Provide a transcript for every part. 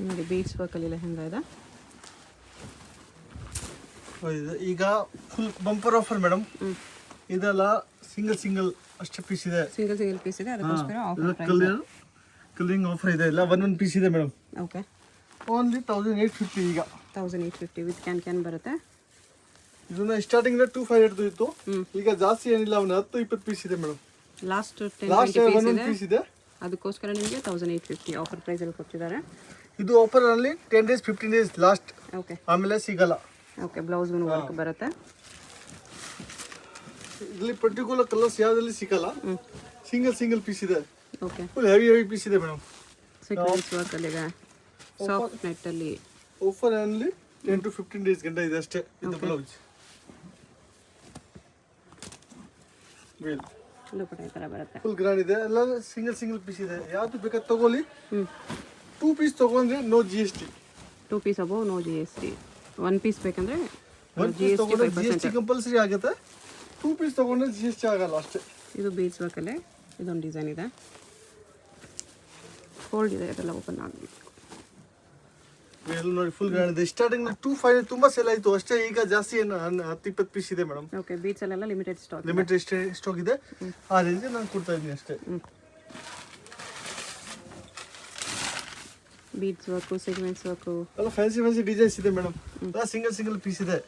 ನೋಡಿ ಬೀಡ್ಸ್ ವರ್ಕಲ್ಲಿ ಲೆಹಂಗಾ ಇದೆ. ಈಗ ಫುಲ್ ಬಂಪರ್ ಆಫರ್ ಮೇಡಮ್. ಇದೆಲ್ಲ ಸಿಂಗಲ್ ಅಷ್ಟೇ ಪೀಸ್ ಇದೆ. ಸಿಂಗಲ್ ಪೀಸ್ ಇದೆ, ಅದಕ್ಕೋಸ್ಕರ ಆಫರ್ ಕಲರಿಂಗ್ ಆಫರ್ ಇದೆ. ಇಲ್ಲ ಒಂದೊಂದು ಪೀಸ್ ಇದೆ ಮೇಡಮ್. Okay, only 1850. ಈಗ 1850 ವಿತ್ ಕ್ಯಾನ್ ಬರುತ್ತೆ. ಇದನ್ನ ಸ್ಟಾರ್ಟಿಂಗ್ 2500 ಇತ್ತು. ಈಗ ಜಾಸ್ತಿ ಏನಿಲ್ಲ, ಒಂದು 10-20 ಪೀಸ್ ಇದೆ ಮೇಡಮ್. ಲಾಸ್ಟ್ ಒಂದೊಂದು ಪೀಸ್ ಇದೆ. ಅದಕ್ಕೋಸ್ಕರ ನಿಮಗೆ 1850 ಆಫರ್ ಪ್ರೈಸಲ್ಲಿ ಕೊಟ್ಟಿದ್ದಾರೆ. ಇದು ಆಫರ್ ಅಲ್ಲಿ 10 days 15 days ಲಾಸ್ಟ್. ಓಕೆ, ಆಮೇಲೆ ಸಿಗಲ್ಲ. ಓಕೆ, ಬ್ಲೌಸ್ ವರ್ಕ್ ಬರುತ್ತೆ. ಇಲ್ಲಿ ಪರ್ಟಿಕ್ಯುಲರ್ ಕಲರ್ಸ್ ಯಾವ್ದಲ್ಲಿ ಸಿಗಲ್ಲ. ಸಿಂಗಲ್ ಪೀಸ್ ಇದೆ. ಓಕೆ, ಫುಲ್ ಹೆವಿ ಪೀಸ್ ಇದೆ ಮೇಡಮ್. ಸೀಕ್ವೆನ್ಸ್ ವರ್ಕ್ ಅಲ್ಲಿ ಇದೆ, ಸಾಫ್ಟ್ ನೆಟ್ ಅಲ್ಲಿ. ಆಫರ್ ಅಲ್ಲಿ 10 to 15 days ಗಂಟ ಇದೆ ಅಷ್ಟೇ. ಇದು ಬ್ಲೌಸ್ ದುಪಟ್ಟ ಈ ತರ ಬರುತ್ತೆ. ಫುಲ್ ಗ್ರ್ಯಾಂಡ್ ಇದೆ. ಎಲ್ಲ ಸಿಂಗಲ್ ಪೀಸ್ ಇದೆ. ಯಾವ್ದು ಬೇಕಾದ್ರೆ ತಗೊಳ್ಳಿ. 2 ಪೀಸ್ ತಗೊಂಡ್ರೆ no GST. 2 piece above no GST. 1 piece ಬೇಕಂದ್ರೆ GST ಕಂಪಲ್ಸರಿ ಆಗುತ್ತೆ. 2 ಪೀಸ್ ತಗೊಂಡ್ರೆ GST ಆಗಲ್ಲ ಅಷ್ಟೇ. ಇದು ಬೀಡ್ಸ್ ವರ್ಕಲ್ಲೇ ಇದೊಂದು ಡಿಸೈನ್ ಇದೆ, ಫೋಲ್ಡ್ ಇದೆ, ಅದೆಲ್ಲ ಓಪನ್ ಆಗಬೇಕು. ನೋಡಿ ಫುಲ್ ಗ್ರ್ಯಾಂಡ್ ಇದೆ. ಸ್ಟಾರ್ಟಿಂಗ್ 2500 ತುಂಬಾ ಸೇಲ್ ಆಯ್ತು ಅಷ್ಟೇ. ಈಗ ಜಾಸ್ತಿ ಏನು 10-20 ಪೀಸ್ ಇದೆ ಮೇಡಮ್. ಓಕೆ, ಬೀಡ್ಸ್ ಅಲ್ಲೆಲ್ಲ ಲಿಮಿಟೆಡ್ ಸ್ಟಾಕ್ ಇದೆ. ಆ ರೇಂಜ್ ನಾನು ಕೊಡ್ತಾ ಇದ್ದೀನಿ ಅಷ್ಟೇ. ಬೀಡ್ಸ್ ವರ್ಕು, ಸೀಕ್ವೆನ್ಸ್ ವರ್ಕು, ಎಲ್ಲ ಫ್ಯಾನ್ಸಿ ಡಿಸೈನ್ಸ್ ಇದೆ ಮೇಡಮ್. ಎಲ್ಲ ಸಿಂಗಲ್ ಪೀಸ್ ಇದೆ.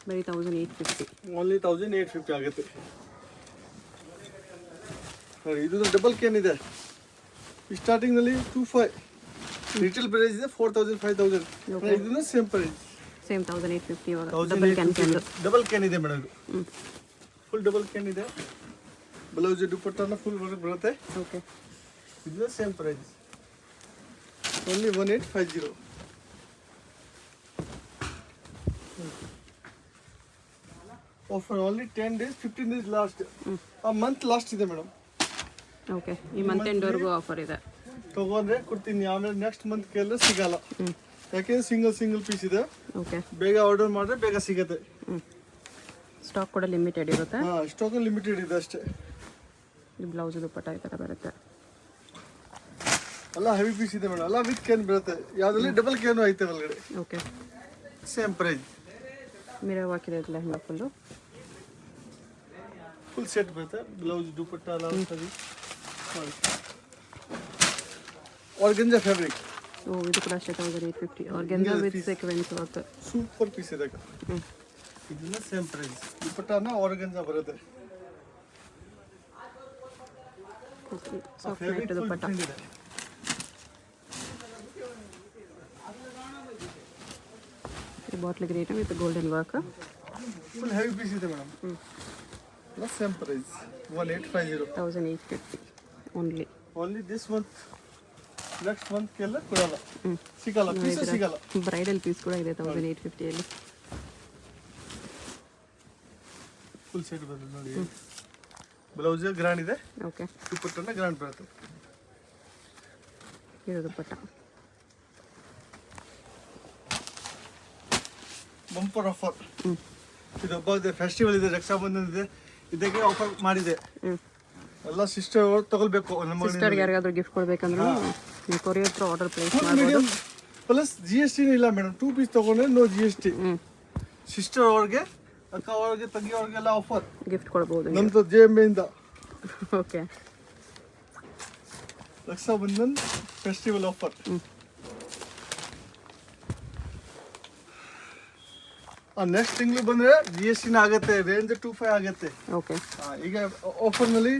ಬರೀ 1850. ಓನ್ಲಿ 1850 ಆಗುತ್ತೆ. ಇದು ಡಬಲ್ ಕ್ಯಾನ್ ಇದೆ. ಸ್ಟಾರ್ಟಿಂಗ್ ನಲ್ಲಿ 2500. ರಿಟೇಲ್ ಪ್ರೈಸ್ ಇದೆ 4000 5000. ಇದನ್ನ ಸೇಮ್ ಪ್ರೈಸ್, ಸೇಮ್ 1850. ಡಬಲ್ ಕ್ಯಾನ್ ಇದೆ ಮೇಡಮ್. ಫುಲ್ ಡಬಲ್ ಕ್ಯಾನ್ ಇದೆ. ಬ್ಲೌಸ್ ದುಪಟ್ಟಾನ ಫುಲ್ ವರ್ಕ್ ಬರುತ್ತೆ. ಓಕೆ, ಇದನ್ನ same price only 1850. Offer only 10 days 15 days last. ಆ ಮಂತ್ ಲಾಸ್ಟ್ ಇದೆ ಮೇಡಮ್. ಓಕೆ, ಈ ಮಂತ್ ಎಂಡ್ ವರೆಗೂ ಆಫರ್ ಇದೆ. ತಗೊಂಡ್ರೆ ಕೊಡ್ತೀನಿ, ಆಮೇಲೆ ನೆಕ್ಸ್ಟ್ ಮಂತ್ ಕೇಳಿದ್ರೆ ಸಿಗಲ್ಲ. ಯಾಕೆಂದ್ರೆ ಸಿಂಗಲ್ ಪೀಸ್ ಇದೆ. ಓಕೆ, ಬೇಗ ಆರ್ಡರ್ ಮಾಡಿದ್ರೆ ಬೇಗ ಸಿಗುತ್ತೆ. ಸ್ಟಾಕ್ ಕೂಡ ಲಿಮಿಟೆಡ್ ಇರುತ್ತೆ. ಸ್ಟಾಕ್ ಲಿಮಿಟೆಡ್ ಇದೆ ಅಷ್ಟೇ. ಈ ಬ್ಲೌಸ್ ದುಪಟ್ಟ ಈ ಥರ ಬರುತ್ತೆ. ಎಲ್ಲ ಹೆವಿ ಪೀಸ್ ಇದೆ ಮೇಡಮ್. ಎಲ್ಲ ವಿತ್ ಕ್ಯಾನ್ ಬರುತ್ತೆ. ಯಾವ್ದ್ರಲ್ಲಿ ಡಬಲ್ ಕ್ಯಾನು ಐತೆ ಒಳಗಡೆ. Okay, same price. Mirror work ಇದೆ ಲೆಹಂಗಾ ಫುಲ್ ಸೆಟ್ ಬರುತ್ತೆ. ಬ್ಲೌಸ್ ದುಪಟ್ಟ ಎಲ್ಲ ಸರಿ. Organza fabric. ಇದು ಕೂಡ ಅಷ್ಟೇ 1850. Organza with sequins work. Super piece ಇದೆ. ಇದನ್ನ ಸೇಮ್ ಪ್ರೈಸ್. ದುಪಟ್ಟಾನ ಆರ್ಗನ್ಜಾ ಬರುತ್ತೆ. Soft net dupatta. Bottle green with golden work. Full heavy piece ಇದೆ madam. Same price 1850. Only this month. Next month ಎಲ್ಲ ಕೊಡಲ್ಲ, ಸಿಗಲ್ಲ, ಪೀಸ್ ಸಿಗಲ್ಲ. ಬ್ರೈಡಲ್ ಪೀಸ್ ಕೂಡ ಇದೆ 1850 ಅಲ್ಲಿ. ಫುಲ್ ಸೆಟ್ ಬರುತ್ತೆ ನೋಡಿ. ಬ್ಲೌಸ್ ಗ್ರ್ಯಾಂಡ್ ಇದೆ. ಓಕೆ, ದುಪಟ್ಟನ ಗ್ರ್ಯಾಂಡ್ ಬರುತ್ತೆ. ಇದು ದುಪಟ್ಟ ಬಂಪರ್ ಆಫರ್. ಇದು ಹಬ್ಬ ಇದೆ, ಫೆಸ್ಟಿವಲ್ ಇದೆ, ರಕ್ಷಾಬಂಧನ ಇದೆ. ಇದಕ್ಕೆ ಆಫರ್ ಮಾಡಿದೆ. ಎಲ್ಲ ಸಿಸ್ಟರ್ ತಗೊಳ್ಬೇಕು. ನಮ್ಮ ಸಿಸ್ಟರ್ ಯಾರಿಗಾದ್ರೂ ಗಿಫ್ಟ್ ಕೊಡ್ಬೇಕಂದ್ರೆ ನೀವು ಕೊರಿಯರ್ ಥ್ರೂ ಆರ್ಡರ್ ಪ್ಲೇಸ್ ಮಾಡಬಹುದು. ಪ್ಲಸ್ GST ಇಲ್ಲ ಮೇಡಮ್. 2 ಪೀಸ್ ತಗೊಂಡ್ರೆ ನೋ GST. ಸಿಸ್ಟರ್ ಅವ್ರಿಗೆ, ಅಕ್ಕ ಅವ್ರಿಗೆ, ತಂಗಿ ಅವ್ರಿಗೆಲ್ಲ ಆಫರ್ ಗಿಫ್ಟ್ ಕೊಡಬಹುದು ನಮ್ದು JMB ಇಂದ. Okay, Rakshabandhan festival offer. Next ತಿಂಗಳು ಬಂದ್ರೆ GST ಆಗುತ್ತೆ. ರೇಂಜ್ 25 ಆಗುತ್ತೆ. ಓಕೆ, ಈಗ ಆಫರ್ ನಲ್ಲಿ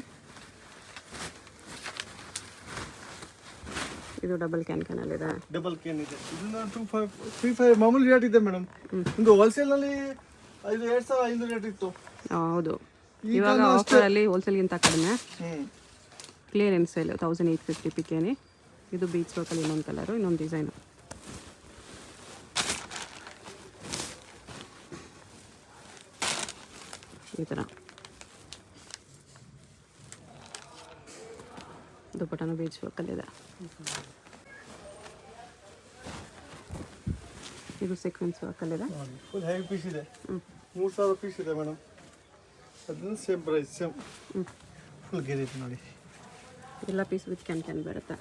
ಇದು ಡಬಲ್ ಕ್ಯಾನ್ ಅಲ್ಲಿ ಇದೆ. ಡಬಲ್ ಕ್ಯಾನ್ ಇದೆ. ಇದನ್ನ 2535 ಮಾಮೂಲಿ ರೇಟ್ ಇದೆ ಮೇಡಮ್. ಒಂದು ಹೋಲ್ಸೇಲ್ ನಲ್ಲಿ 2500 ರೇಟ್ ಇತ್ತು. ಹೌದು, ಇವಾಗ ಆಫರ್ ಅಲ್ಲಿ ಹೋಲ್ಸೇಲ್ ಗಿಂತ ಕಡಿಮೆ. Clearance sale 1850 ಪಿಕೇನಿ. ಇದು ಬೀಚ್ ವರ್ಕ್ ಅಲ್ಲಿ ಇನ್ನೊಂದು ಕಲರ್, ಇನ್ನೊಂದು ಡಿಸೈನ್. ಈ ಥರ ದುಪಟ್ಟನು ಬೀಚ್ ವರ್ಕಲ್ಲಿದೆ. ಇದು ಸೀಕ್ವೆನ್ಸ್ ವರ್ಕಲ್ಲಿದೆ. ಫುಲ್ ಹೆವಿ ಪೀಸ್ ಇದೆ. 3000 ಪೀಸ್ ಇದೆ ಮೇಡಮ್. ಅದನ್ನ ಸೇಮ್ ಪ್ರೈಸ್, ಸೇಮ್ ಫುಲ್ ಗೆರೆ ನೋಡಿ. ಎಲ್ಲ ಪೀಸ್ ವಿತ್ ಕ್ಯಾನ್ ಬರುತ್ತೆ.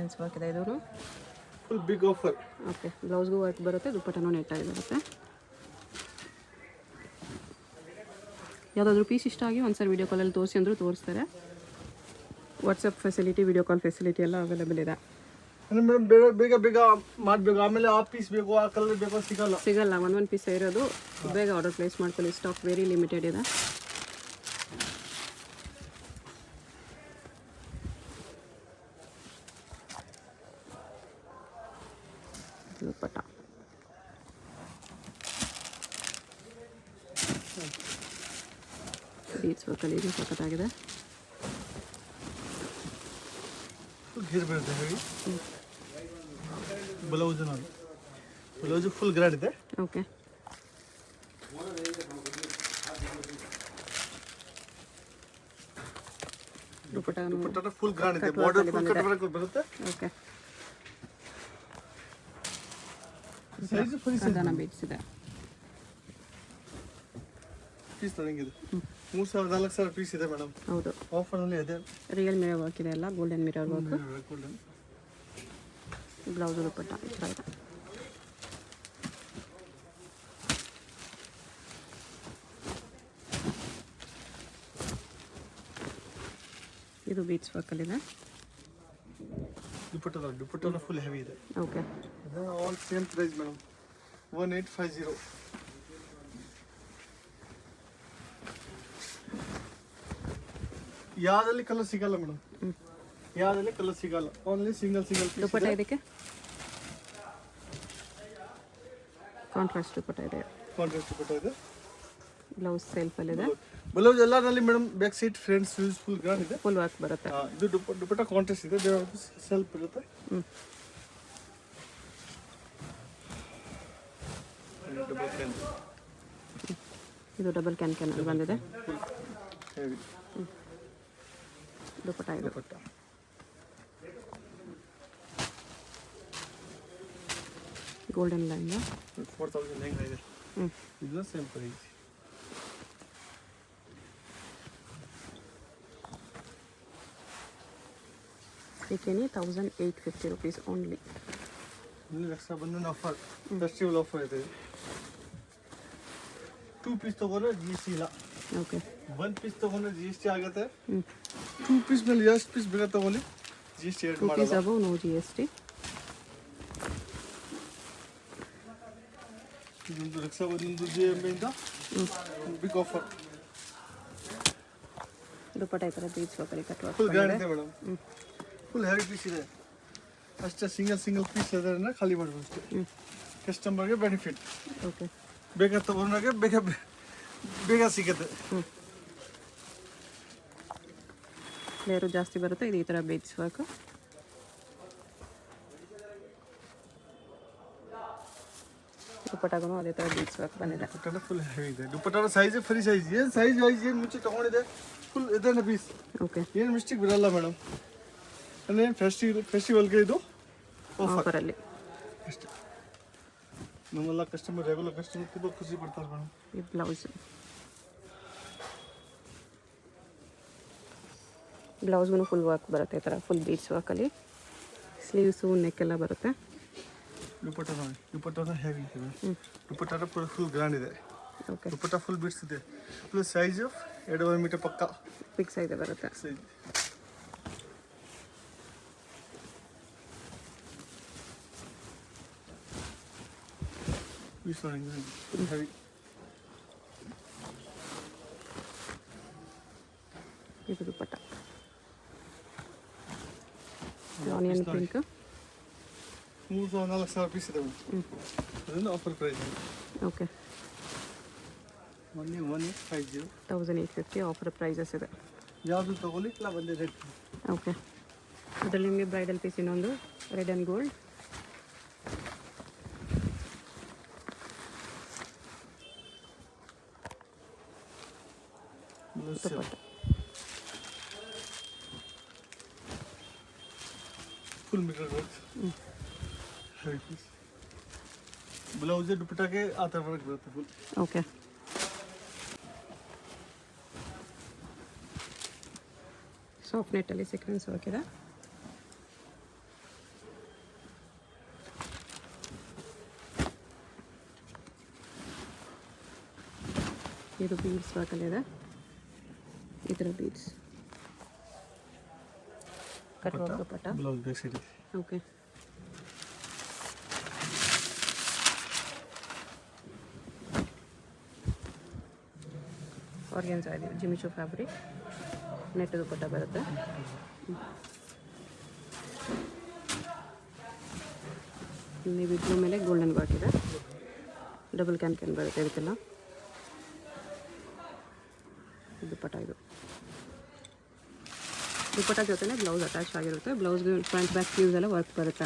ಸೀಕ್ವೆನ್ಸ್ ವರ್ಕ್ ಇದೆ ಇದು. Full big offer. ಓಕೆ, ಬ್ಲೌಸ್ಗೂ ವರ್ಕ್ ಬರುತ್ತೆ, ದುಪ್ಪಟ್ಟನೂ ನೆಟ್ಟಾಗಿ ಬರುತ್ತೆ. ಯಾವುದಾದ್ರೂ ಪೀಸ್ ಇಷ್ಟ ಆಗಿ ಒಂದ್ಸರಿ ವೀಡಿಯೋ ಕಾಲಲ್ಲಿ ತೋರಿಸಿ ಅಂದರೂ ತೋರಿಸ್ತಾರೆ. WhatsApp facility, video call facility ಎಲ್ಲ ಅವೈಲೇಬಲ್ ಇದೆ. ಅಂದರೆ ಮೇಡಮ್ ಬೇಗ ಬೇಗ ಬೇಗ ಮಾಡಬೇಕು, ಆಮೇಲೆ ಆ ಪೀಸ್ ಬೇಕು ಆ ಕಲರ್ ಬೇಕು ಸಿಗಲ್ಲ. ಒಂದೊಂದು ಪೀಸ್ ಇರೋದು, ಬೇಗ ಆರ್ಡರ್ ಪ್ಲೇಸ್ ಮಾಡ್ಕೊಳ್ಳಿ. ಸ್ಟಾಕ್ ವೆರಿ ಲಿಮಿಟೆಡ್ ಇದೆ. ದುಪ್ಪಟ್ಟ ಬೀಟ್ಸ್ ವರ್ಕಲ್ಲಿ ಇದು ಸಖತ್ತಾಗಿದೆ. ಬ್ಲೌಸ್ ಫುಲ್ ಗ್ರ್ಯಾಂಡ್ ಇದೆ. ಓಕೆ, ದುಪ್ಪಟ್ಟ ಫುಲ್ ಗ್ರ್ಯಾಂಡ್ ಇದೆ. ಬಾರ್ಡರ್ ಫುಲ್ ಕಟ್ ವರ್ಕ್ ಬರುತ್ತೆ. Okay, size free size beads ಇದೆ. ಪೀಸ್ ತರಂಗಿದೆ. 3,000-4,000 ಪೀಸ್ ಇದೆ ಮೇಡಮ್. ಹೌದು, ಆಫರ್ನಲ್ಲಿ ಇದೆ. ರಿಯಲ್ ಮಿರರ್ ವರ್ಕ್ ಇದೆ, ಎಲ್ಲ golden mirror work. Blouse dupatta ಈ ಥರ ಇದೆ. ಇದು ಬೀಟ್ಸ್ ವರ್ಕಲ್ಲಿದೆ. ದುಪ್ಪಟ್ಟ ಫುಲ್ ಹೆವಿ ಇದೆ. Okay, all same price madam, 1850. ಯಾವ್ದಲ್ಲಿ ಕಲರ್ ಸಿಗಲ್ಲ ಮೇಡಮ್, ಯಾವ್ದಲ್ಲಿ ಕಲರ್ ಸಿಗಲ್ಲ, ಓನ್ಲಿ ಸಿಂಗಲ್ ಪೀಸ್. ದುಪ್ಪಟ್ಟ ಇದಕ್ಕೆ ಕಾಂಟ್ರಾಸ್ಟ್ ದುಪ್ಪಟ್ಟ ಇದೆ. ಬ್ಲೌಸ್ ಸೆಲ್ಫಲ್ಲಿದೆ. ಬ್ಲೌಸ್ ಎಲ್ಲರಲ್ಲಿ madam back side front full grand ಇದೆ, ಫುಲ್ ವರ್ಕ್ ಬರುತ್ತೆ. ಇದು ದುಪ್ಪಟ್ಟ ಕಾಂಟ್ರಾಸ್ಟ್ ಇದೆ, ಸೆಲ್ಫ್ ಇರುತ್ತೆ. ಇದು ಡಬಲ್ ಕ್ಯಾನ್ ಅಲ್ಲಿ ಬಂದಿದೆ. ಹೆವಿ ದುಪ್ಪಟ್ಟ ಇದು. ಗೋಲ್ಡನ್ ಲೈನ್ 4,000 ಹೆಂಗ ಇದೆ. ಇದು ಸೇಮ್ ಪ್ರೈಸ್. ಏಕೆನಿ 1,850 rupees only. ಇಲ್ಲಿ Raksha Bandhan offer, festival offer ಇದೆ. 2 ಪೀಸ್ ತಗೊಂಡ್ರೆ GST ಇಲ್ಲ. ಓಕೆ, 1 ಪೀಸ್ ತಗೊಂಡ್ರೆ GST ಆಗುತ್ತೆ. 2 ಪೀಸ್ ಮೇಲೆ ಎಷ್ಟು ಪೀಸ್ ಬೇಕಾ ತಗೊಳ್ಳಿ, GST ಆಡ್ 2 ಪೀಸ್ ಮಾಡಲ್ಲ. Above no GST. ಇದೊಂದು ರಕ್ಷಾ ಬಂಧನದ ಇಂದ ಬಿಗ್ ಆಫರ್. ದುಪ್ಪಟ್ಟ ಈ ಥರ ಬೀಚ್ ವರ್ಕಲ್ಲಿ ಕಟ್ ವರ್ಕ್ ಫುಲ್ ಗ್ರ್ಯಾಂಡ್ ಇದೆ ಮೇಡಮ್, ಫುಲ್ ಹೆವಿ ಪೀಸ್ ಇದೆ. ಅಷ್ಟೇ ಸಿಂಗಲ್ ಪೀಸ್ ಅದನ್ನ ಖಾಲಿ ಮಾಡ್ಬೋದು ಅಷ್ಟೇ. ಕಸ್ಟಮರ್ಗೆ ಬೆನಿಫಿಟ್. ಓಕೆ, ಬೇಗ ತಗೊಂಡಾಗ ಬೇಗ ಸಿಗುತ್ತೆ. ಲೇಯರು ಜಾಸ್ತಿ ಬರುತ್ತೆ. ಇದು ಈ ಥರ ಬೀಚ್ ವರ್ಕ್. ದುಪ್ಪಟ್ಟಾಗೂ ಅದೇ ಥರ ಬೀಚ್ ವರ್ಕ್ ಬಂದಿದೆ. ದುಪ್ಪಟ್ಟ ಫುಲ್ ಹೆವಿ ಇದೆ. ದುಪ್ಪಟ್ಟ ಸೈಜ್ ಫ್ರೀ ಸೈಜ್, ಏನು ಸೈಜ್ ವೈಸ್ ಏನು ಮುಂಚೆ ತೊಗೊಂಡಿದೆ ಫುಲ್ ಇದನ್ನ ಪೀಸ್. ಓಕೆ, ಏನು ಮಿಸ್ಟೇಕ್ ಬರಲ್ಲ ಮೇಡಮ್. ಅಂದರೆ ಫೆಸ್ಟಿವಲ್ಗೆ ಇದು ಆಫರಲ್ಲಿ ಅಷ್ಟೇ. ನಮ್ಮೆಲ್ಲ ಕಸ್ಟಮರ್, ರೆಗ್ಯುಲರ್ ಕಸ್ಟಮರ್ ತುಂಬ ಖುಷಿ ಪಡ್ತಾರೆ ಮೇಡಮ್. ಈ ಬ್ಲೌಸ್ಗೂ ಫುಲ್ ವರ್ಕ್ ಬರುತ್ತೆ. ಈ ಥರ ಫುಲ್ ಬೀಚ್ ವರ್ಕಲ್ಲಿ ಸ್ಲೀವ್ಸು ನೆಕ್ ಎಲ್ಲ ಬರುತ್ತೆ. ದುಪ್ಪಟ್ಟ ಹೆವಿ ಇದೆ. ದುಪ್ಪಟ್ಟ ಫುಲ್ ಗ್ರ್ಯಾಂಡ್ ಇದೆ. ಓಕೆ, ದುಪ್ಪಟ್ಟ ಫುಲ್ ಬಿಡ್ಸ್ ಇದೆ. ಪ್ಲಸ್ ಸೈಜ್ 2.5 ಮೀಟರ್ ಪಕ್ಕ ಬಿಗ್ ಸೈಜ್ ಬರುತ್ತೆ. ಸೈಜ್. ಹೆವಿ. ಇದು ದುಪ್ಪಟ್ಟ ಆನಿಯನ್ ಪಿಂಕ್. 3,000-4,000 ಪೀಸ್ ಇದೆ ಮೇಡಮ್. ಅದನ್ನು offer price. Okay, 1850. 1,850 offer prices ಇದೆ. ಯಾವುದು ತಗೊಳ್ಳಿ ಇಲ್ಲ ಒಂದೇ ರೇಟ್. ಓಕೆ, ಅದರಲ್ಲಿ ನಿಮಗೆ ಬ್ರೈಡಲ್ ಪೀಸ್ ಇನ್ನೊಂದು red and gold. Dupatta full metre work. Heavy piece. Blouse ದುಪ್ಪಟ್ಟಾಗೆ ಆ ಥರ ವರ್ಕ್ ಬರುತ್ತೆ ಫುಲ್. ಓಕೆ, ಸಾಫ್ಟ್ ನೆಟ್ಟಲ್ಲಿ ಸೀಕ್ವೆನ್ಸ್ ವರ್ಕ್ ಇದೆ. ಇದು ಬೀಡ್ಸ್ ವರ್ಕಲ್ಲಿದೆ, ಈ ಥರ beads cutwork dupatta. Blouse back side ಇದೆ. ಓಕೆ, ಆರ್ಗೆನ್ಸಾ ಇದೆ, ಜಿಮಿಚು ಫ್ಯಾಬ್ರಿಕ್, ನೆಟ್ ದುಪ್ಪಟ್ಟ ಬರುತ್ತೆ. ನೀವು ಇದ್ರ ಮೇಲೆ ಗೋಲ್ಡನ್ ವರ್ಕ್ ಇದೆ, ಡಬಲ್ ಕ್ಯಾನ್ ಬರುತ್ತೆ ಇದಕ್ಕೆಲ್ಲ. ದುಪ್ಪಟ್ಟ ಇದು ದುಪ್ಪಟ್ಟ ಜೊತೆನೇ ಬ್ಲೌಸ್ ಅಟ್ಯಾಚ್ ಆಗಿರುತ್ತೆ. ಬ್ಲೌಸ್ಗೆ ಫ್ರಂಟ್ ಬ್ಯಾಕ್ ಸ್ಲೀವ್ಸ್ ಎಲ್ಲ ವರ್ಕ್ ಬರುತ್ತೆ.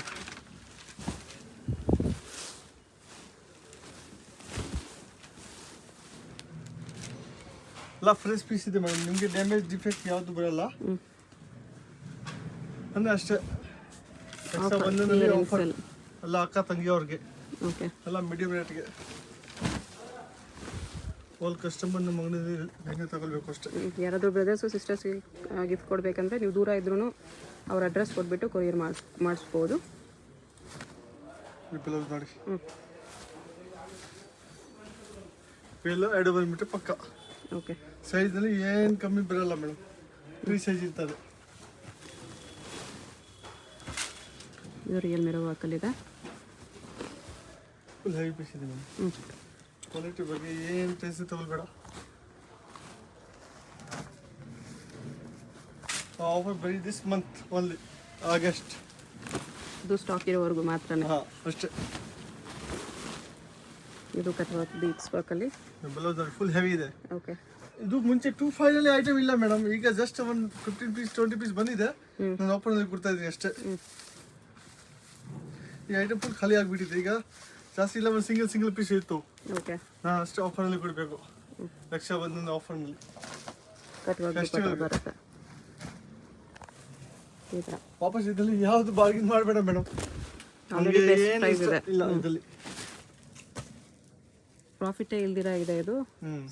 ಎಲ್ಲ ಫ್ರೆಶ್ ಪೀಸ್ ಇದೆ ಮೇಡಮ್, ನಿಮಗೆ ಡ್ಯಾಮೇಜ್ ಡಿಫೆಕ್ಟ್ ಯಾವುದು ಬರಲ್ಲ. ಅಂದರೆ ಅಷ್ಟೇ ಒಂದೊಂದಲ್ಲಿ ಆಫರ್ ಎಲ್ಲ ಅಕ್ಕ ತಂಗಿಯವ್ರಿಗೆ, ಓಕೆ, ಎಲ್ಲ ಮೀಡಿಯಂ ರೇಟ್ಗೆ. ಆಲ್ ಕಸ್ಟಮರ್ ನಮ್ಮ ಅಂಗಡಿ ಹೆಂಗೆ ತಗೊಳ್ಬೇಕು ಅಷ್ಟೇ. ಯಾರಾದರೂ ಬ್ರದರ್ಸು ಸಿಸ್ಟರ್ಸ್ಗೆ ಗಿಫ್ಟ್ ಕೊಡಬೇಕಂದ್ರೆ ನೀವು ದೂರ ಇದ್ರೂ ಅವ್ರ ಅಡ್ರೆಸ್ ಕೊಟ್ಬಿಟ್ಟು ಕೊರಿಯರ್ ಮಾಡಿಸ್ಬೋದು. ಬ್ಲೌಸ್ ನೋಡಿ, ಎಲ್ಲ 2 ಮೀಟರ್ ಪಕ್ಕ. ಓಕೆ, ಸೈಜ್ನಲ್ಲಿ ಏನು ಕಮ್ಮಿ ಬರಲ್ಲ ಮೇಡಮ್, ಫ್ರೀ ಸೈಜ್ ಇರ್ತದೆ. ಇದು ರಿಯಲ್ ಮಿರೋ ವರ್ಕಲ್ಲಿದೆ. ಫುಲ್ ಹೆವಿ ಪೀಸ್ ಇದೆ ಮೇಡಮ್. ಕ್ವಾಲಿಟಿ ಬಗ್ಗೆ ಏನು ಟೆನ್ಷನ್ ತಗೊಳ್ಬೇಡ. ಆಫರ್ ಬರೀ ದಿಸ್ ಮಂತ್ ಓನ್ಲಿ, ಆಗಸ್ಟ್. ಇದು ಸ್ಟಾಕ್ ಇರೋವರೆಗೂ ಮಾತ್ರನೇ. ಹಾಂ ಅಷ್ಟೇ. ಇದು ಕಟ್ ವರ್ಕ್ ಬೀಡ್ಸ್ ವರ್ಕಲ್ಲಿ. ಬ್ಲೌಸ್ ಫುಲ್ ಹೆವಿ ಇದೆ. ಓಕೆ, ಇದು ಮುಂಚೆ 25 ಅಲ್ಲಿ ಐಟಮ್ ಇಲ್ಲ ಮೇಡಮ್, ಈಗ ಜಸ್ಟ್ ಒಂದು 15 ಪೀಸ್ 20 ಪೀಸ್ ಬಂದಿದೆ. ನಾನು ಓಪನ್ ಕೊಡ್ತಾ ಇದ್ದೀನಿ ಅಷ್ಟೇ. ಈ ಐಟಮ್ ಫುಲ್ ಖಾಲಿ ಆಗಿಬಿಟ್ಟಿದೆ ಈಗ, ಜಾಸ್ತಿ ಇಲ್ಲ, ಒಂದು ಸಿಂಗಲ್ ಪೀಸ್ ಇತ್ತು. ಓಕೆ, ನಾನು ಅಷ್ಟೇ ಆಫರಲ್ಲಿ ಕೊಡಬೇಕು, ರಕ್ಷಾಬಂಧನ ಆಫರ್ನಲ್ಲಿ. ಕಟ್ ವರ್ಕ್ ಬರುತ್ತೆ ಈ ಥರ. ವಾಪಸ್ ಇದರಲ್ಲಿ ಯಾವುದು ಬಾರ್ಗಿನ್ ಮಾಡಬೇಡ ಮೇಡಮ್, ಆಲ್ರೆಡಿ ಬೆಸ್ಟ್ ಪ್ರೈಸ್ ಇದೆ. ಇಲ್ಲ ಇದರಲ್ಲಿ ಪ್ರಾಫಿಟೇ ಇಲ್ದಿರ ಇದೆ ಇದು.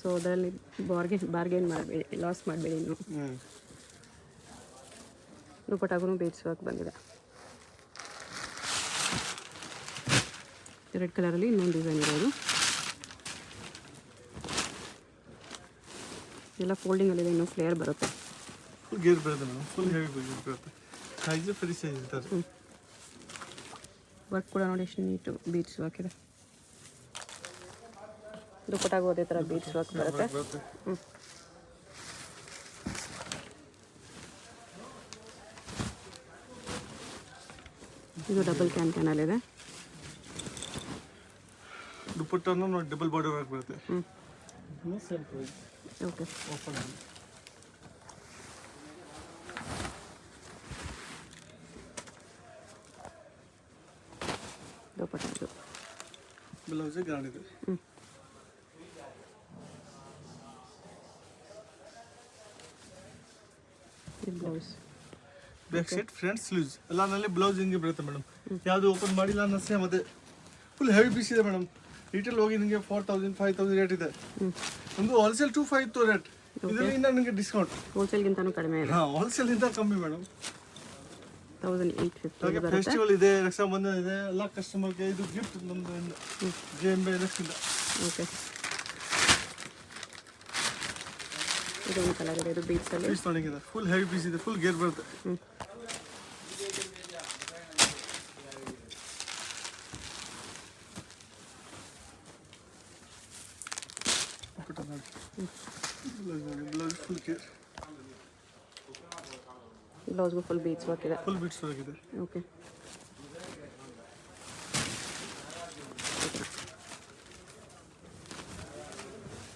ಸೊ ಅದರಲ್ಲಿ ಬಾರ್ಗೇನ್ ಮಾಡಬೇಡಿ, ಲಾಸ್ ಮಾಡಬೇಡಿ. ಇನ್ನು ದುಪ್ಪಟ್ಟಾಗೂ ಬೀಡ್ಸ್ ವರ್ಕ್ ಬಂದಿದೆ. ರೆಡ್ ಕಲರಲ್ಲಿ ಇನ್ನೊಂದು ಡಿಸೈನ್ ಇರೋದು. ಎಲ್ಲ ಫೋಲ್ಡಿಂಗಲ್ಲಿದೆ, ಇನ್ನೂ ಫ್ಲೇಯರ್ ಬರುತ್ತೆ. ಫುಲ್ ಗೇರ್ ಬರುತ್ತೆ ಮೇಡಮ್, ಫುಲ್ ಹೆವಿ ಬರುತ್ತೆ. ಸೈಜ್ ಫ್ರೀ ಸೈಜ್ ಇರ್ತಾರೆ. ವರ್ಕ್ ಕೂಡ ನೋಡಿ ಎಷ್ಟು ನೀಟು ಬೀಡ್ಸ್ ವರ್ಕ್ ಇದೆ. ದುಪ್ಪಟ್ಟಾಗೂ ಅದೇ ಥರ ಬೀಡ್ಸ್ ವರ್ಕ್ ಬರುತ್ತೆ. ಇದು ಡಬಲ್ ಕ್ಯಾನಲ್ಲಿದೆ. ದುಪ್ಪಟ್ಟನ್ನು ನೋಡಿ ಡಬಲ್ ಬಾರ್ಡರ್ ವರ್ಕ್ ಬರುತ್ತೆ. ಓಕೆ, ದುಪ್ಪಟ್ಟ ಇದು ಬ್ಲೌಸ್ ಗ್ರಾಂಡ್ ಇದೆ. Blouse back side front sleeves ಎಲ್ಲ ನಲ್ಲಿ ಬ್ಲೌಸ್ ಹಿಂಗೆ ಬರುತ್ತೆ ಮೇಡಮ್. ಯಾವುದು ಓಪನ್ ಮಾಡಿಲ್ಲ ಅನ್ನಿಸ್ತೇ. ಮತ್ತೆ ಫುಲ್ ಹೆವಿ ಪೀಸ್ ಇದೆ ಮೇಡಮ್. ರಿಟೇಲ್ ಹೋಗಿ ನಿಮಗೆ 4000 5000 ರೇಟ್ ಇದೆ. ಒಂದು ಹೋಲ್ಸೇಲ್ 2500 ಇತ್ತು ರೇಟ್. ಇದರಲ್ಲಿ ಇನ್ನ ನಿಮಗೆ ಡಿಸ್ಕೌಂಟ್ ಹೋಲ್ಸೇಲ್ಗಿಂತನೂ ಕಡಿಮೆ ಇದೆ. ಹಾಂ, ಹೋಲ್ಸೇಲ್ ಇಂದ ಕಮ್ಮಿ ಮೇಡಮ್. 1850 ಬರುತ್ತೆ. ಫೆಸ್ಟಿವಲ್ ಇದೆ, ರಕ್ಷಾಬಂಧನ ಇದೆ, ಎಲ್ಲ ಕಸ್ಟಮರ್ಗೆ ಇದು ಗಿಫ್ಟ್ ನಮ್ಮದು JMB ಎಲೆಕ್ಟ್ರಿಂದ. ಓಕೆ, ಇದೊಂದು ಕಲರ್ ಇದೆ, ಇದು ಬೀಡ್ಸಲ್ಲಿ. ಪೀಸ್ ತೊಗೊಂಡಿದೆ, ಫುಲ್ ಹೆವಿ ಪೀಸ್ ಇದೆ, ಫುಲ್ ಗೇರ್ ಬರುತ್ತೆ. ಬ್ಲೌಸ್ ಫುಲ್ ಗೇರ್, ಬ್ಲೌಸ್ಗೂ ಫುಲ್ ಬೀಡ್ಸ್ ವರ್ಕ್ ಇದೆ. ಫುಲ್ ಬೀಟ್ಸ್ ಆಗಿದೆ. ಓಕೆ,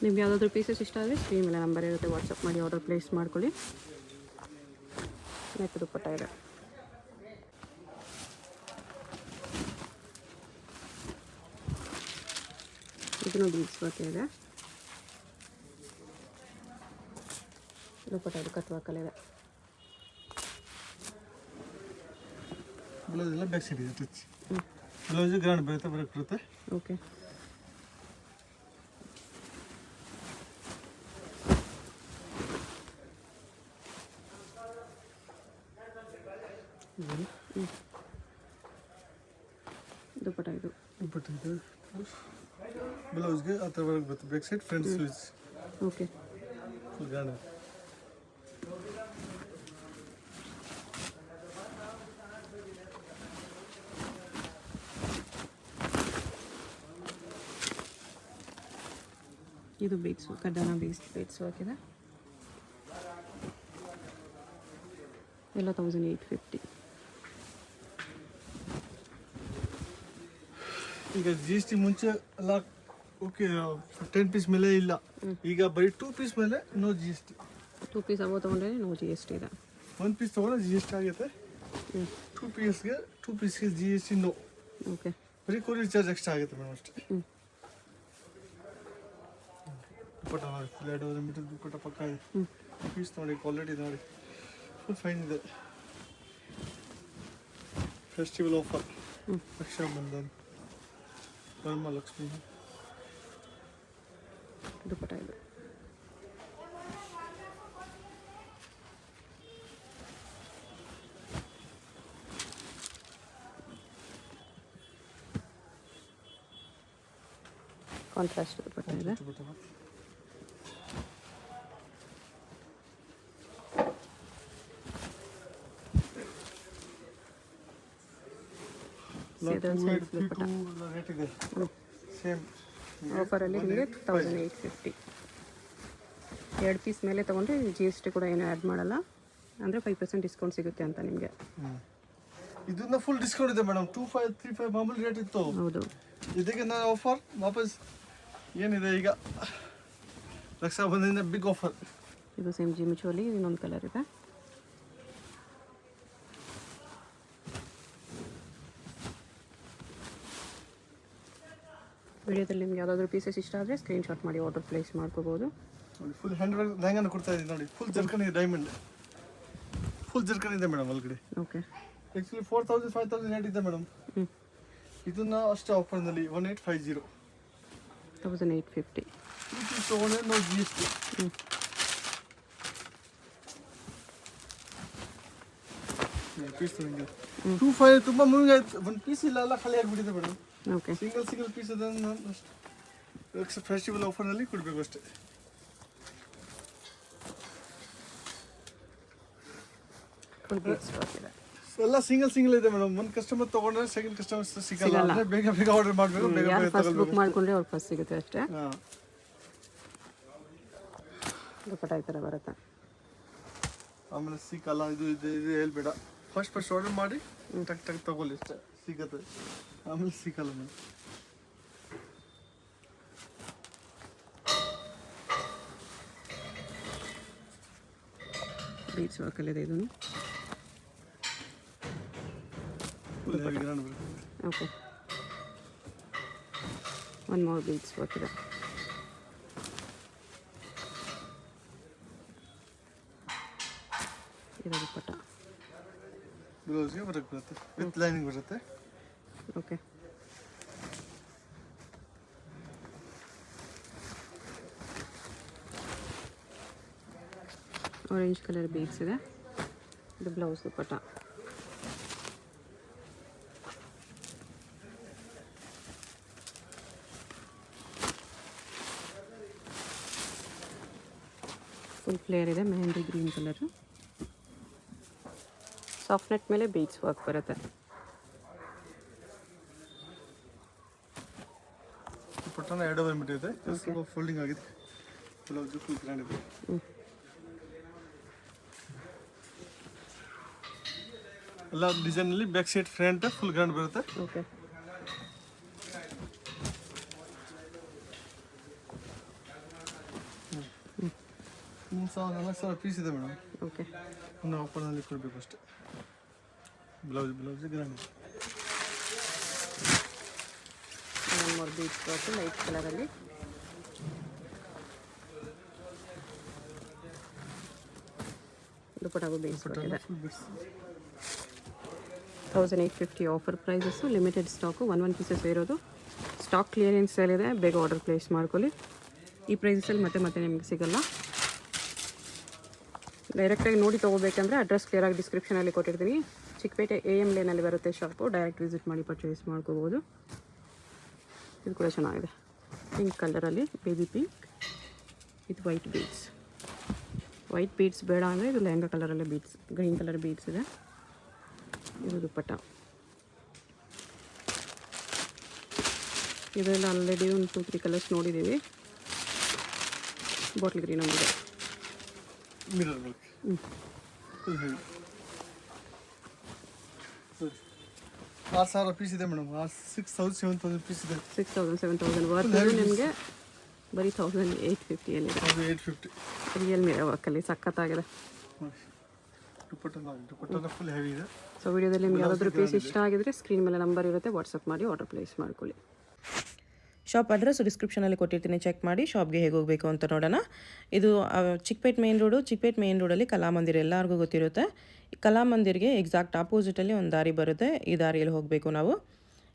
ನಿಮ್ಗೆ ಯಾವುದಾದ್ರೂ ಪೀಸಸ್ ಇಷ್ಟ ಆದರೆ ಸ್ಕ್ರೀನ್ ಮೇಲೆ ನಂಬರ್ ಇರುತ್ತೆ, ವಾಟ್ಸಪ್ ಮಾಡಿ ಆರ್ಡರ್ ಪ್ಲೇಸ್ ಮಾಡ್ಕೊಳ್ಳಿ. ನೆಕ್ ದುಪ್ಪಟ್ಟ ಇದೆ. ಇದನ್ನು ಬೀಡ್ಸ್ ವರ್ಕ್ ಇದೆ. ದುಪ್ಪಟ್ಟ ಇದು ಕಟ್ ವರ್ಕಲ್ಲಿದೆ. ಬ್ಲೌಸ್ ಎಲ್ಲ ಬ್ಯಾಕ್ ಸೈಡ್ ಇದೆ ಟಚ್. ಬ್ಲೌಸ್ ಗ್ರ್ಯಾಂಡ್ ಬರುತ್ತೆ. ಓಕೆ, ದುಪ್ಪಟ್ಟ ಇದು ಬ್ಲೌಸ್ಗೆ ಆ ಥರ ಬರುತ್ತೆ. Back side front sleeves. Okay. Full grand. ಇದು ಬೀಡ್ಸು, ಕಡ್ಡಾನ ಬೀಡ್ಸ್ ಹಾಕಿದೆ. ಎಲ್ಲ 1850. ಈಗ GST ಮುಂಚೆ ಎಲ್ಲ ಓಕೆ 10 ಪೀಸ್ ಮೇಲೆ ಇಲ್ಲ, ಈಗ ಬರೀ 2 ಪೀಸ್ ಮೇಲೆ ನೋ GST. 2 ಪೀಸ್ ಅಬೋ ತೊಗೊಂಡ್ರೆ ನೋ GST ಇದೆ. 1 ಪೀಸ್ ತೊಗೊಂಡ್ರೆ GST ಆಗುತ್ತೆ. 2 ಪೀಸ್ಗೆ GST ನೋ. ಓಕೆ. ಬರೀ ಕೊರಿಯರ್ ಚಾರ್ಜ್ ಎಕ್ಸ್ಟ್ರಾ ಆಗುತ್ತೆ ಮೇಡಮ್ ಅಷ್ಟೇ. ದುಪ್ಪಟ್ಟ ನೋಡಿ, ಫುಲ್ 2 ಮೀಟರ್ ದುಪ್ಪಟ್ಟ ಪಕ್ಕ ಇದೆ. ಪೀಸ್ ನೋಡಿ, ಕ್ವಾಲಿಟಿ ನೋಡಿ, ಫುಲ್ ಫೈನ್ ಇದೆ. Festival offer, Rakshabandhan, Varamahalakshmi. ದುಪ್ಪಟ್ಟ ಇದು. ಕಾಂಟ್ರಾಸ್ಟ್ ದುಪ್ಪಟ್ಟ ಇದೆ. ರೇಟ್ ಇದೆ ಸೇಮ್. ಆಫರಲ್ಲಿ ನಿಮಗೆ 1850. 2 ಪೀಸ್ ಮೇಲೆ ತೊಗೊಂಡ್ರೆ GST ಕೂಡ ಏನು ಆ್ಯಡ್ ಮಾಡಲ್ಲ, ಅಂದರೆ 5% ಡಿಸ್ಕೌಂಟ್ ಸಿಗುತ್ತೆ ಅಂತ ನಿಮಗೆ. ಇದನ್ನ ಫುಲ್ ಡಿಸ್ಕೌಂಟ್ ಇದೆ ಮೇಡಮ್. 2535 ಮಾಮೂಲಿ ರೇಟ್ ಇತ್ತು. ಹೌದು. ಇದಕ್ಕೆ ನಾನು ಆಫರ್ ವಾಪಸ್ ಏನಿದೆ ಈಗ, ರಕ್ಷಾಬಂಧನ ಬಿಗ್ ಆಫರ್. ಇದು ಸೇಮ್ ಜಿಮಿಚೋಲಿ, ಇನ್ನೊಂದು ಕಲರ್ ಇದೆ. ವಿಡಿಯೋದಲ್ಲಿ ನಿಮ್ಗೆ ಯಾವುದಾದ್ರೂ ಪೀಸಸ್ ಇಷ್ಟ ಆದರೆ ಸ್ಕ್ರೀನ್ಶಾಟ್ ಮಾಡಿ ಆರ್ಡರ್ ಪ್ಲೇಸ್ ಮಾಡ್ಕೋಬೋದು. ನೋಡಿ, ಫುಲ್ ಹ್ಯಾಂಡ್ ವರ್ಕ್ ಲೆಹಂಗಾನ ಕೊಡ್ತಾ ಇದ್ದೀನಿ ನೋಡಿ. ಫುಲ್ ಜರ್ಕನ್ ಇದೆ, ಡೈಮಂಡ್ ಫುಲ್ ಜರ್ಕನ್ ಇದೆ ಮೇಡಮ್ ಒಳಗಡೆ. ಓಕೆ. ಆ್ಯಕ್ಚುಲಿ 4000 5000 ರೇಟ್ ಇದೆ ಮೇಡಮ್. ಇದನ್ನ ಅಷ್ಟೇ ಆಫರ್ನಲ್ಲಿ 1850. 1850. 2 ಪೀಸ್ ತೊಗೊಂಡ್ರೆ ನೋ GST. 25 ತುಂಬ ಮೂವಿಂಗ್ ಆಯ್ತು. 1 ಪೀಸ್ ಇಲ್ಲ, ಎಲ್ಲ ಖಾಲಿ ಆಗಿಬಿಟ್ಟಿದೆ ಮೇಡಮ್. ಓಕೆ. ಸಿಂಗಲ್ ಪೀಸ್ ಅದನ್ನು ಫೆಸ್ಟಿವಲ್ ಆಫರ್ನಲ್ಲಿ ಕೊಡಬೇಕು ಅಷ್ಟೇ. ಎಲ್ಲ ಸಿಂಗಲ್ ಇದೆ ಮೇಡಮ್. ಒಂದು ಕಸ್ಟಮರ್ ತೊಗೊಂಡ್ರೆ ಸೆಕೆಂಡ್ ಕಸ್ಟಮರ್ ಸಿಗಲ್ಲ. ಅಂದರೆ ಬೇಗ ಆರ್ಡರ್ ಮಾಡಬೇಕು, ಬೇಗ ಫಸ್ಟ್ ಬುಕ್ ಮಾಡಿಕೊಂಡ್ರೆ ಅವ್ರು ಫಸ್ಟ್ ಸಿಗುತ್ತೆ ಅಷ್ಟೇ. ದುಪ್ಪಟ್ಟ ಈ ಥರ ಬರುತ್ತೆ. ಆಮೇಲೆ ಸಿಕ್ಕಲ್ಲ, ಇದು ಹೇಳ್ಬೇಡ. ಫಸ್ಟ್ ಆರ್ಡರ್ ಮಾಡಿ ಟಕ್ ತಗೊಳ್ಳಿ ಅಷ್ಟೇ, ಸಿಗುತ್ತೆ. ಆಮೇಲೆ ಸಿಕ್ಕಲ್ಲ ಮೇಡಮ್. ಬೀಡ್ಸ್ ವರ್ಕಲ್ಲಿದೆ ಇದನ್ನು. ಓಕೆ. 1 more ಬೀಡ್ಸ್ ವರ್ಕ್ ಇದೆ. ಇದು ದುಪ್ಪಟ್ಟ. ಬ್ಲೌಸ್ಗೆ ವರ್ಕ್ ಬರುತ್ತೆ, ವಿತ್ ಲೈನಿಂಗ್ ಬರುತ್ತೆ. ಓಕೆ. ಆರೆಂಜ್ ಕಲರ್ ಬೀಡ್ಸ್ ಇದೆ. ಇದು ಬ್ಲೌಸ್ ದುಪ್ಪಟ್ಟ. ಫುಲ್ ಫ್ಲೇರ್ ಇದೆ, mehndi green colour. Soft net ಮೇಲೆ ಬೀಡ್ಸ್ ವರ್ಕ್ ಬರುತ್ತೆ. ಪಟ್ಟಣ 2 ಮೀಟರ್ ಇದೆ, ಫೋಲ್ಡಿಂಗ್ ಆಗಿದೆ. ಬ್ಲೌಸ್ ಫುಲ್ ಗ್ರ್ಯಾಂಡ್ ಇದೆ. ಎಲ್ಲ ಡಿಸೈನಲ್ಲಿ back side front full grand ಬರುತ್ತೆ. ಓಕೆ. $4,000 ಪೀಸ್ ಇದೆ ಮೇಡಮ್. ಓಕೆ. ಒಂದು ಆಫರ್ನಲ್ಲಿ ಕೊಡಬೇಕು ಅಷ್ಟೇ. Blouse grand. 1 more beads work light ಕಲರಲ್ಲಿ. ದುಪ್ಪಟ್ಟಾಗೂ ಬೀಡ್ಸ್ ವರ್ಕ್ ಇದೆ. 1850 offer prices. Limited stock, 1 pieces ಇರೋದು. ಸ್ಟಾಕ್ ಕ್ಲಿಯರೆನ್ಸ್ ಸೇಲ್ ಇದೆ, ಬೇಗ ಆರ್ಡರ್ ಪ್ಲೇಸ್ ಮಾಡ್ಕೊಳ್ಳಿ. ಈ ಪ್ರೈಸಸಲ್ಲಿ ಮತ್ತೆ ನಿಮಗೆ ಸಿಗಲ್ಲ. ಡೈರೆಕ್ಟಾಗಿ ನೋಡಿ ತೊಗೋಬೇಕಂದ್ರೆ ಅಡ್ರೆಸ್ ಕ್ಲಿಯರಾಗಿ ಡಿಸ್ಕ್ರಿಪ್ಷನಲ್ಲಿ ಕೊಟ್ಟಿರ್ತೀನಿ. ಚಿಕ್ಕಪೇಟೆ AM ಲೇನಲ್ಲಿ ಬರುತ್ತೆ ಶಾಪು. ಡೈರೆಕ್ಟ್ ವಿಸಿಟ್ ಮಾಡಿ ಪರ್ಚೇಸ್ ಮಾಡ್ಕೋಬೋದು. ಇದು ಕೂಡ ಚೆನ್ನಾಗಿದೆ, ಪಿಂಕ್ ಕಲರಲ್ಲಿ, ಬೇಬಿ ಪಿಂಕ್. ಇದು ವೈಟ್ ಬೀಡ್ಸ್ ಬೇಡ ಅಂದರೆ ಇದು ಲೆಹಂಗಾ ಕಲರಲ್ಲೇ ಬೀಡ್ಸ್, ಗ್ರೀನ್ ಕಲರ್ ಬೀಡ್ಸ್ ಇದೆ. ಇದು ದುಪ್ಪಟ್ಟ. ಇದೆಲ್ಲ ಆಲ್ರೆಡಿ ಒಂದು 2-3 ಕಲರ್ಸ್ ನೋಡಿದ್ದೀವಿ. ಬಾಟ್ಲ್ ಗ್ರೀನ್ ಒಂದಿದೆ. Mirror work. Full heavy. 6,000 piece ಇದೆ ಮೇಡಮ್. 6,000-7,000 ಪೀಸ್ ಇದೆ. 6,000-7,000 ವರ್ತ್ ನಿಮಗೆ ಬರೀ 1,850 ಏನಿದೆ. 1,850. ರಿಯಲ್ ಮಿರರ್ ವರ್ಕಲ್ಲಿ ಸಖತ್ತಾಗಿದೆ. ದುಪ್ಪಟ್ಟ ಫುಲ್ ಹೆವಿ ಇದೆ. ಸೊ ವಿಡಿಯೋದಲ್ಲಿ ನಿಮ್ಗೆ ಯಾವುದಾದ್ರೂ ಪೀಸ್ ಇಷ್ಟ ಆಗಿದ್ರೆ ಸ್ಕ್ರೀನ್ ಮೇಲೆ ನಂಬರ್ ಇರುತ್ತೆ, ವಾಟ್ಸಪ್ ಮಾಡಿ ಆರ್ಡರ್ ಪ್ಲೇಸ್ ಮಾಡ್ಕೊಳ್ಳಿ. ಶಾಪ್ ಅಡ್ರೆಸ್ ಡಿಸ್ಕ್ರಿಪ್ಷನಲ್ಲಿ ಕೊಟ್ಟಿರ್ತೀನಿ, ಚೆಕ್ ಮಾಡಿ ಶಾಪ್ಗೆ ಹೇಗೆ ಹೋಗಬೇಕು ಅಂತ ನೋಡೋಣ. ಇದು ಚಿಕ್ಕಪೇಟ್ ಮೇನ್ ರೋಡಲ್ಲಿ ಕಲಾಮಂದಿರ ಎಲ್ಲರಿಗೂ ಗೊತ್ತಿರುತ್ತೆ. ಕಲಾಮಂದಿರ್ಗೆ ಎಕ್ಸಾಕ್ಟ್ ಆಪೋಸಿಟಲ್ಲಿ ಒಂದು ದಾರಿ ಬರುತ್ತೆ. ಈ ದಾರಿಯಲ್ಲಿ ಹೋಗಬೇಕು ನಾವು.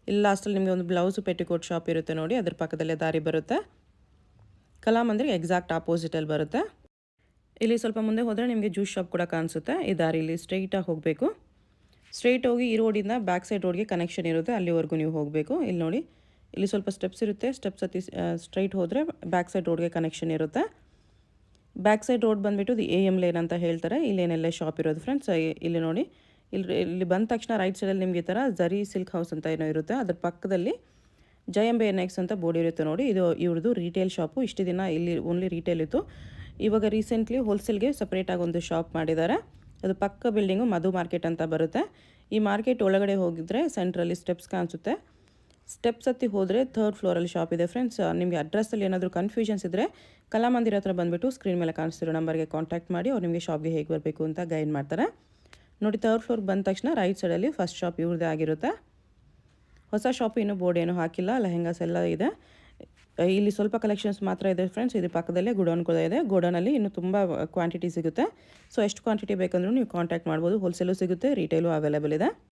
ಇಲ್ಲಿ ಲಾಸ್ಟಲ್ಲಿ ನಿಮಗೆ ಒಂದು ಬ್ಲೌಸು ಪೆಟಿಕೋಟ್ ಶಾಪ್ ಇರುತ್ತೆ ನೋಡಿ, ಅದ್ರ ಪಕ್ಕದಲ್ಲೇ ದಾರಿ ಬರುತ್ತೆ. ಕಲಾಮಂದಿರ್ಗೆ ಎಕ್ಸಾಕ್ಟ್ ಆಪೋಸಿಟಲ್ಲಿ ಬರುತ್ತೆ. ಇಲ್ಲಿ ಸ್ವಲ್ಪ ಮುಂದೆ ಹೋದರೆ ನಿಮಗೆ ಜ್ಯೂಸ್ ಶಾಪ್ ಕೂಡ ಕಾಣಿಸುತ್ತೆ. ಈ ದಾರಿಲಿ ಸ್ಟ್ರೈಟಾಗಿ ಹೋಗಬೇಕು. ಸ್ಟ್ರೈಟ್ ಹೋಗಿ ಈ ರೋಡಿಂದ ಬ್ಯಾಕ್ ಸೈಡ್ ರೋಡ್ಗೆ ಕನೆಕ್ಷನ್ ಇರುತ್ತೆ, ಅಲ್ಲಿವರೆಗೂ ನೀವು ಹೋಗಬೇಕು. ಇಲ್ಲಿ ನೋಡಿ, ಇಲ್ಲಿ ಸ್ವಲ್ಪ ಸ್ಟೆಪ್ಸ್ ಇರುತ್ತೆ. ಸ್ಟೆಪ್ಸ್ ಹತ್ತಿ ಸ್ಟ್ರೈಟ್ ಹೋದರೆ ಬ್ಯಾಕ್ ಸೈಡ್ ರೋಡ್ಗೆ ಕನೆಕ್ಷನ್ ಇರುತ್ತೆ. ಬ್ಯಾಕ್ ಸೈಡ್ ರೋಡ್ ಬಂದುಬಿಟ್ಟು ಇದು AM ಲೇನ್ ಅಂತ ಹೇಳ್ತಾರೆ. ಇಲ್ಲೇನೆಲ್ಲ ಶಾಪ್ ಇರೋದು ಫ್ರೆಂಡ್ಸ್. ಇಲ್ಲಿ ನೋಡಿ, ಇಲ್ಲಿ ಬಂದ ತಕ್ಷಣ ರೈಟ್ ಸೈಡಲ್ಲಿ ನಿಮಗೆ ಈ ಥರ ಝರಿ ಸಿಲ್ಕ್ ಹೌಸ್ ಅಂತ ಏನೋ ಇರುತ್ತೆ. ಅದ್ರ ಪಕ್ಕದಲ್ಲಿ ಜಯಂಬೆ NX ಅಂತ ಬೋರ್ಡ್ ಇರುತ್ತೆ ನೋಡಿ. ಇದು ಇವ್ರದ್ದು ರಿಟೇಲ್ ಶಾಪು. ಇಷ್ಟು ದಿನ ಇಲ್ಲಿ ಓನ್ಲಿ ರಿಟೇಲ್ ಇತ್ತು. ಇವಾಗ ರೀಸೆಂಟ್ಲಿ ಹೋಲ್ಸೇಲ್ಗೆ ಸಪ್ರೇಟಾಗಿ ಒಂದು ಶಾಪ್ ಮಾಡಿದ್ದಾರೆ. ಅದು ಪಕ್ಕ ಬಿಲ್ಡಿಂಗು ಮಧು ಮಾರ್ಕೆಟ್ ಅಂತ ಬರುತ್ತೆ. ಈ ಮಾರ್ಕೆಟ್ ಒಳಗಡೆ ಹೋಗಿದ್ರೆ ಸೆಂಟ್ರಲ್ಲಿ ಸ್ಟೆಪ್ಸ್ ಕಾಣಿಸುತ್ತೆ. ಸ್ಟೆಪ್ಸ್ ಹತ್ತಿ ಹೋದರೆ 3rd ಫ್ಲೋರಲ್ಲಿ ಶಾಪ್ ಇದೆ ಫ್ರೆಂಡ್ಸ್. ನಿಮಗೆ ಅಡ್ರೆಸ್ಸಲ್ಲಿ ಏನಾದರೂ ಕನ್ಫ್ಯೂಷನ್ಸ್ ಇದ್ದರೆ ಕಲಾಮಂದಿರ ಹತ್ರ ಬಂದುಬಿಟ್ಟು ಸ್ಕ್ರೀನ್ ಮೇಲೆ ಕಾಣಿಸ್ತಿರೋ ನಂಬರ್ಗೆ ಕಾಂಟ್ಯಾಕ್ಟ್ ಮಾಡಿ ಅವ್ರು ನಿಮಗೆ ಶಾಪ್ಗೆ ಹೇಗೆ ಬರಬೇಕು ಅಂತ ಗೈಡ್ ಮಾಡ್ತಾರೆ ನೋಡಿ. 3rd ಫ್ಲೋರ್ಗೆ ಬಂದ ತಕ್ಷಣ ರೈಟ್ ಸೈಡಲ್ಲಿ ಫಸ್ಟ್ ಶಾಪ್ ಇವ್ರದ್ದೇ ಆಗಿರುತ್ತೆ. ಹೊಸ ಶಾಪ್ ಇನ್ನೂ ಬೋರ್ಡ್ ಏನೂ ಹಾಕಿಲ್ಲ, ಲೆಹೆಂಗಾಸ್ ಎಲ್ಲ ಇದೆ. ಇಲ್ಲಿ ಸ್ವಲ್ಪ ಕಲೆಕ್ಷನ್ಸ್ ಮಾತ್ರ ಇದೆ ಫ್ರೆಂಡ್ಸ್. ಇದ್ರ ಪಕ್ಕದಲ್ಲೇ ಗೋಡೌನ್ ಕೂಡ ಇದೆ. ಗೋಡೌನಲ್ಲಿ ಇನ್ನೂ ತುಂಬ ಕ್ವಾಂಟಿಟಿ ಸಿಗುತ್ತೆ. ಸೊ ಎಷ್ಟು ಕ್ವಾಂಟಿಟಿ ಬೇಕಂದ್ರೂ ನೀವು ಕಾಂಟ್ಯಾಕ್ಟ್ ಮಾಡ್ಬೋದು. ಹೋಲ್ಸೇಲು ಸಿಗುತ್ತೆ, ರಿಟೇಲು ಅವೈಲೇಬಲ್ ಇದೆ.